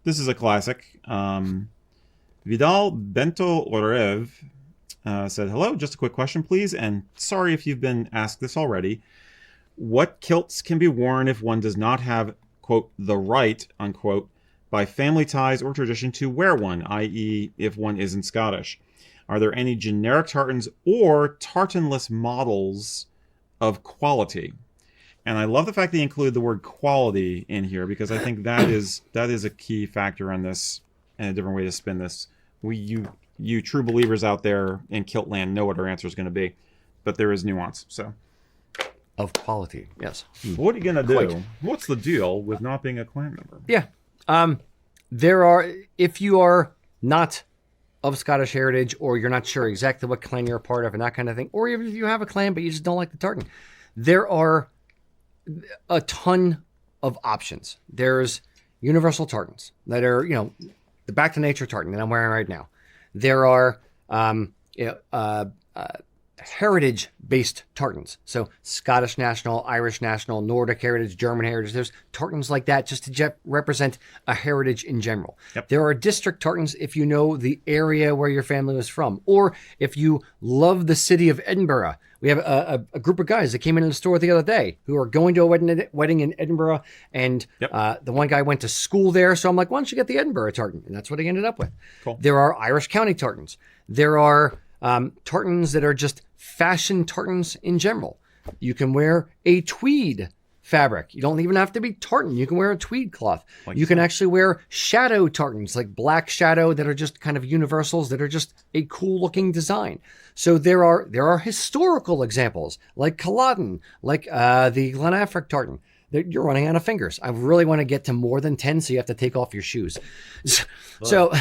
This is a classic. Vidal Bento Orev said, hello, just a quick question, please. And sorry if you've been asked this already. What kilts can be worn if one does not have, quote, the right, unquote, by family ties or tradition to wear one, i.e. if one isn't Scottish? Are there any generic tartans or tartan-less models of quality? And I love the fact that you include the word quality in here, because I think that is a key factor on this and a different way to spin this. You true believers out there in kilt land know what our answer is going to be, but there is nuance. So, of quality, yes. What are you going to do? What's the deal with not being a clan member? Yeah. There are, if you are not of Scottish heritage, or you're not sure exactly what clan you're a part of and that kind of thing, or even if you have a clan but you just don't like the tartan, there are a ton of options. There's universal tartans that are, the back to nature tartan that I'm wearing right now. There are heritage-based tartans. So Scottish national, Irish national, Nordic heritage, German heritage. There's tartans like that just to represent a heritage in general. Yep. There are district tartans if you know the area where your family was from, or if you love the city of Edinburgh. We have a group of guys that came into the store the other day who are going to a wedding in Edinburgh, and the one guy went to school there. So I'm like, why don't you get the Edinburgh tartan? And that's what he ended up with. Cool. There are Irish county tartans. There are tartans that are just fashion tartans in general. You can wear a tweed fabric. You don't even have to be tartan. You can wear a tweed cloth. You can actually wear shadow tartans, like black shadow, that are just kind of universals, that are just a cool looking design. So there are historical examples like Culloden, like the Glenafric tartan. You're running out of fingers. I really want to get to more than 10, so you have to take off your shoes. So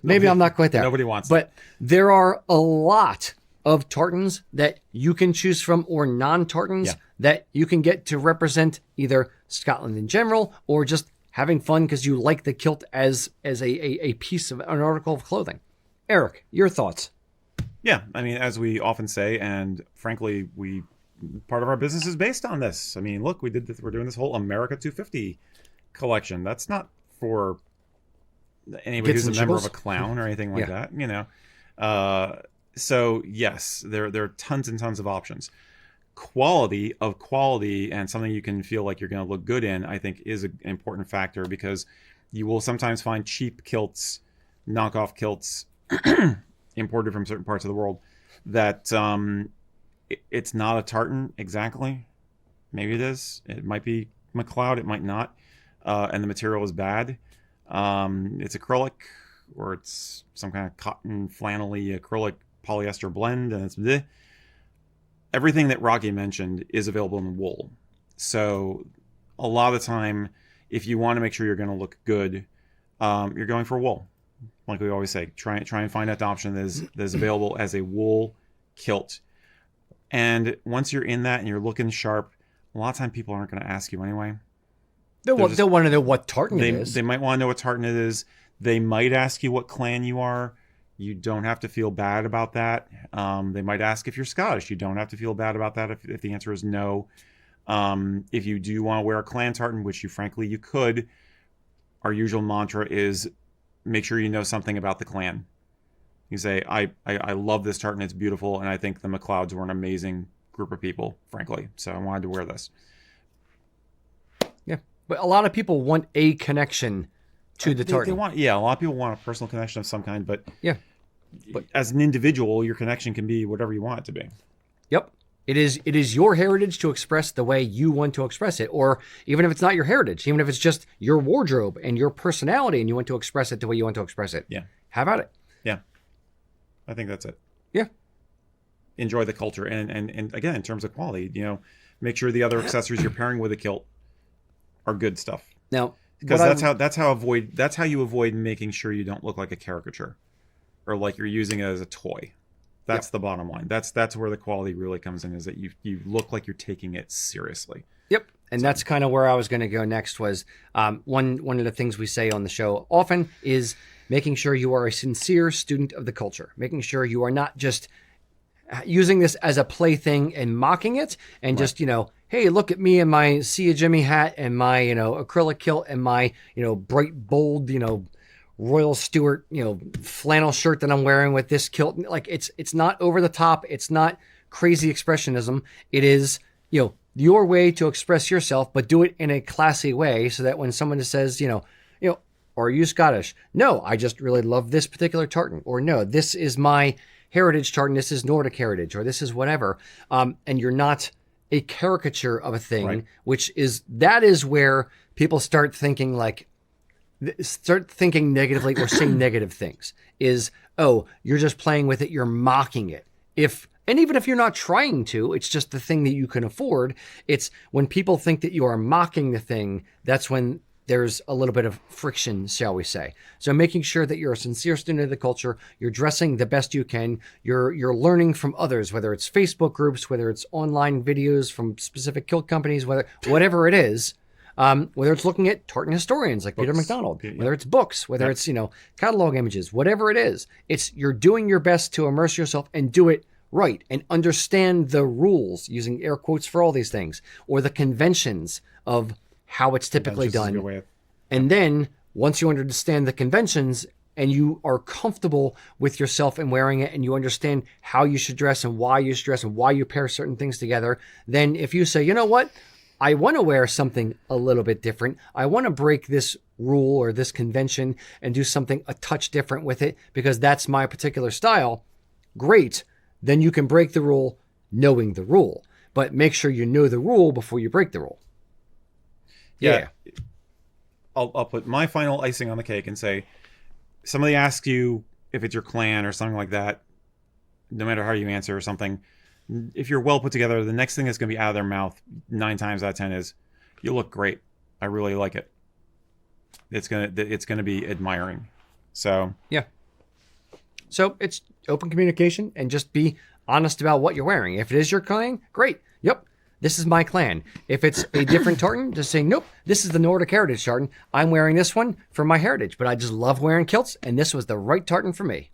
maybe I'm not quite there. Nobody wants But there are a lot of tartans that you can choose from, or non-tartans that you can get to represent either Scotland in general, or just having fun because you like the kilt as a piece of an article of clothing. Eric, your thoughts? Yeah, I mean, as we often say, and frankly, part of our business is based on this. I mean, look, we're doing this whole America 250 collection. That's not for anybody who's a member of a clown or anything like that, So yes, there are tons and tons of options. Quality, and something you can feel like you're going to look good in, I think, is an important factor, because you will sometimes find cheap kilts, knockoff kilts, imported from certain parts of the world, that it's not a tartan exactly. Maybe it is. It might be McLeod. It might not. And the material is bad. It's acrylic, or it's some kind of cotton flannelly acrylic polyester blend, and it's bleh. Everything that Rocky mentioned is available in wool. So a lot of the time, if you want to make sure you're going to look good, you're going for wool. Like we always say, try and find that option that is available as a wool kilt. And once you're in that and you're looking sharp, a lot of time people aren't going to ask you anyway. They'll want to know what tartan it is. They might want to know what tartan it is. They might ask you what clan you are. You don't have to feel bad about that. They might ask if you're Scottish. You don't have to feel bad about that if the answer is no. If you do want to wear a clan tartan, which you could, our usual mantra is make sure you know something about the clan. You say, I love this tartan. It's beautiful. And I think the McLeods were an amazing group of people, frankly. So I wanted to wear this. Yeah. But a lot of people want a connection to the tartan. A lot of people want a personal connection of some kind, but but as an individual, your connection can be whatever you want it to be. Yep. It is your heritage to express the way you want to express it, or even if it's not your heritage, even if it's just your wardrobe and your personality and you want to express it the way you want to express it. Yeah. Have at it. Yeah. I think that's it. Yeah. Enjoy the culture. And again, in terms of quality, make sure the other accessories you're pairing with a kilt are good stuff. Now, because that's how you avoid making sure you don't look like a caricature or like you're using it as a toy. That's the bottom line. That's where the quality really comes in, is that you look like you're taking it seriously. Yep. And that's kind of where I was going to go next, was one of the things we say on the show often is making sure you are a sincere student of the culture, making sure you are not just using this as a plaything and mocking it and just, hey, look at me and my See Ya Jimmy hat and my, acrylic kilt and my, bright, bold, Royal Stewart, flannel shirt that I'm wearing with this kilt. Like it's not over the top. It's not crazy expressionism. It is, your way to express yourself, but do it in a classy way so that when someone says, are you Scottish? No, I just really love this particular tartan. Or no, this is my heritage tartan. This is Nordic heritage, or this is whatever. And you're not a caricature of a thing, Right. that is where people start thinking negatively or say negative things. Is, oh, you're just playing with it. You're mocking it. And even if you're not trying to, it's just the thing that you can afford. It's when people think that you are mocking the thing, that's when there's a little bit of friction, shall we say. So making sure that you're a sincere student of the culture, you're dressing the best you can, you're learning from others, whether it's Facebook groups, whether it's online videos from specific kilt companies, whatever it is, whether it's looking at tartan historians like Peter MacDonald, whether it's books, whether it's, catalog images, whatever it is, you're doing your best to immerse yourself and do it right and understand the rules, using air quotes for all these things, or the conventions of how it's typically done. And then once you understand the conventions and you are comfortable with yourself and wearing it, and you understand how you should dress and why you should dress and why you pair certain things together, then if you say, you know what, I want to wear something a little bit different, I want to break this rule or this convention and do something a touch different with it because that's my particular style, great. Then you can break the rule knowing the rule. But make sure you know the rule before you break the rule. Yeah. I'll put my final icing on the cake and say, somebody asks you if it's your clan or something like that, no matter how you answer or something, if you're well put together, the next thing that's going to be out of their mouth 9 times out of 10 is, you look great. I really like it. It's gonna be admiring. So yeah. So it's open communication and just be honest about what you're wearing. If it is your clan, great. Yep. This is my clan. If it's a different tartan, just say, nope, this is the Nordic heritage tartan. I'm wearing this one for my heritage, but I just love wearing kilts, and this was the right tartan for me.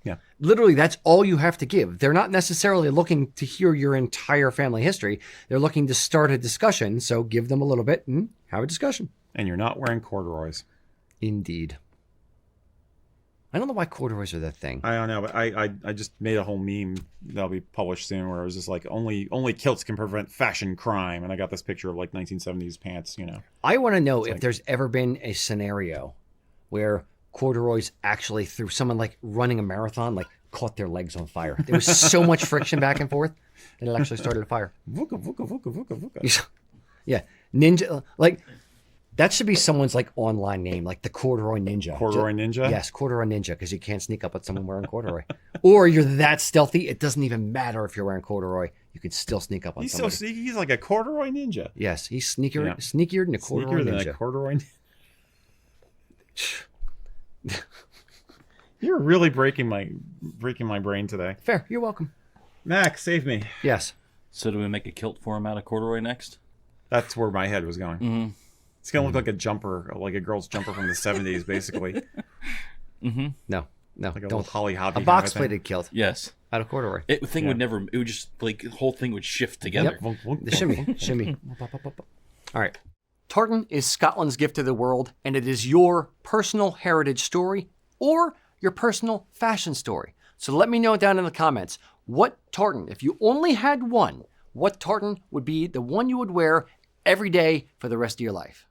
Yeah. Literally, that's all you have to give. They're not necessarily looking to hear your entire family history. They're looking to start a discussion, so give them a little bit and have a discussion. And you're not wearing corduroys. Indeed. I don't know why corduroys are that thing. I don't know, but I just made a whole meme that'll be published soon where it was just like, only kilts can prevent fashion crime, and I got this picture of like 1970s pants, I want to know if there's ever been a scenario where corduroys actually, through someone like running a marathon, like caught their legs on fire. There was so much friction back and forth that it actually started a fire. Vuka, vuka, vuka, vuka, vuka. Yeah. Ninja, like... That should be someone's like online name, like the Corduroy Ninja. Corduroy Ninja? Yes, Corduroy Ninja, because you can't sneak up with someone wearing corduroy. Or you're that stealthy, it doesn't even matter if you're wearing corduroy. You can still sneak up on He's somebody. so sneaky. He's like a corduroy ninja. Yes, he's sneakier than a corduroy ninja. Than a corduroy ninja. You're really breaking my brain today. Fair, you're welcome. Max, save me. Yes. So do we make a kilt for him out of corduroy next? That's where my head was going. Mm-hmm. It's going to look like a jumper, like a girl's jumper from the 70s, basically. Mm-hmm. No, Like a little Holly Hobbie. A box-plated kilt Yes. out of corduroy. It would just, like, the whole thing would shift together. Yep. The shimmy. All right. Tartan is Scotland's gift to the world, and it is your personal heritage story or your personal fashion story. So let me know down in the comments, what tartan, if you only had one, what tartan would be the one you would wear every day for the rest of your life?